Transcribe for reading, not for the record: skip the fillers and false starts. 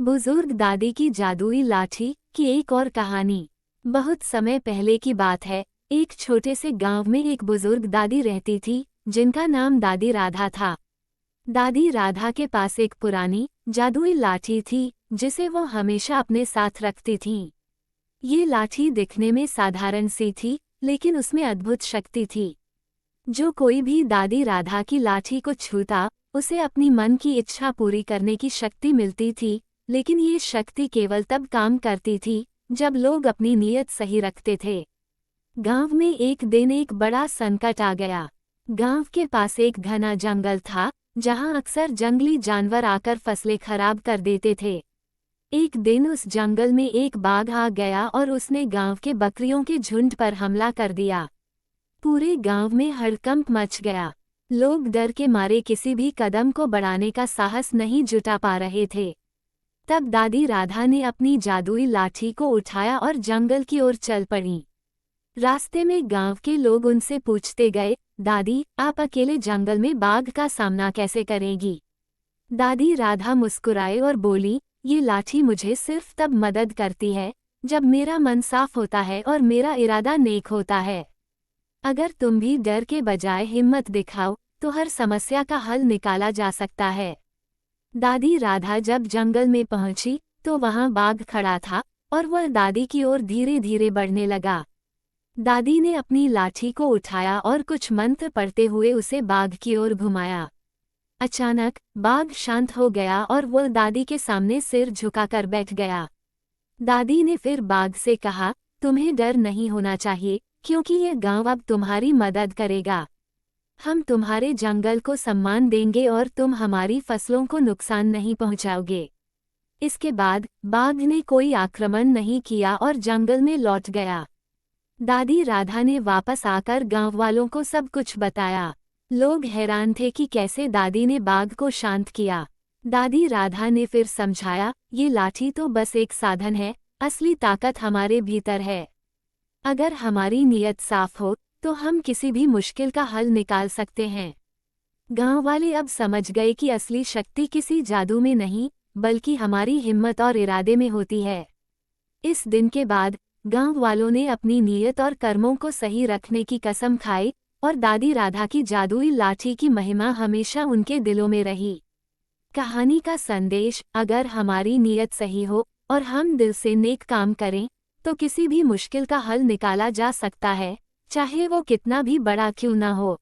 बुजुर्ग दादी की जादुई लाठी की एक और कहानी। बहुत समय पहले की बात है। एक छोटे से गांव में एक बुजुर्ग दादी रहती थी जिनका नाम दादी राधा था। दादी राधा के पास एक पुरानी जादुई लाठी थी जिसे वो हमेशा अपने साथ रखती थीं। ये लाठी दिखने में साधारण सी थी, लेकिन उसमें अद्भुत शक्ति थी। जो कोई भी दादी राधा की लाठी को छूता, उसे अपनी मन की इच्छा पूरी करने की शक्ति मिलती थी। लेकिन ये शक्ति केवल तब काम करती थी जब लोग अपनी नीयत सही रखते थे। गांव में एक दिन एक बड़ा संकट आ गया। गांव के पास एक घना जंगल था जहां अक्सर जंगली जानवर आकर फसलें खराब कर देते थे। एक दिन उस जंगल में एक बाघ आ गया और उसने गांव के बकरियों के झुंड पर हमला कर दिया। पूरे गांव में हड़कंप मच गया। लोग डर के मारे किसी भी कदम को बढ़ाने का साहस नहीं जुटा पा रहे थे। तब दादी राधा ने अपनी जादुई लाठी को उठाया और जंगल की ओर चल पड़ी। रास्ते में गांव के लोग उनसे पूछते गए, दादी, आप अकेले जंगल में बाघ का सामना कैसे करेंगी? दादी राधा मुस्कुराए और बोली, ये लाठी मुझे सिर्फ तब मदद करती है जब मेरा मन साफ होता है और मेरा इरादा नेक होता है। अगर तुम भी डर के बजाय हिम्मत दिखाओ तो हर समस्या का हल निकाला जा सकता है। दादी राधा जब जंगल में पहुंची तो वहां बाघ खड़ा था और वह दादी की ओर धीरे धीरे बढ़ने लगा। दादी ने अपनी लाठी को उठाया और कुछ मंत्र पढ़ते हुए उसे बाघ की ओर घुमाया। अचानक बाघ शांत हो गया और वह दादी के सामने सिर झुकाकर बैठ गया। दादी ने फिर बाघ से कहा, तुम्हें डर नहीं होना चाहिए, क्योंकि यह गांव अब तुम्हारी मदद करेगा। हम तुम्हारे जंगल को सम्मान देंगे और तुम हमारी फसलों को नुकसान नहीं पहुंचाओगे। इसके बाद बाघ ने कोई आक्रमण नहीं किया और जंगल में लौट गया। दादी राधा ने वापस आकर गांव वालों को सब कुछ बताया। लोग हैरान थे कि कैसे दादी ने बाघ को शांत किया। दादी राधा ने फिर समझाया, ये लाठी तो बस एक साधन है, असली ताकत हमारे भीतर है। अगर हमारी नीयत साफ हो तो हम किसी भी मुश्किल का हल निकाल सकते हैं। गांव वाले अब समझ गए कि असली शक्ति किसी जादू में नहीं, बल्कि हमारी हिम्मत और इरादे में होती है। इस दिन के बाद गांव वालों ने अपनी नीयत और कर्मों को सही रखने की कसम खाई और दादी राधा की जादुई लाठी की महिमा हमेशा उनके दिलों में रही। कहानी का संदेश, अगर हमारी नीयत सही हो और हम दिल से नेक काम करें तो किसी भी मुश्किल का हल निकाला जा सकता है, चाहे वो कितना भी बड़ा क्यों न हो।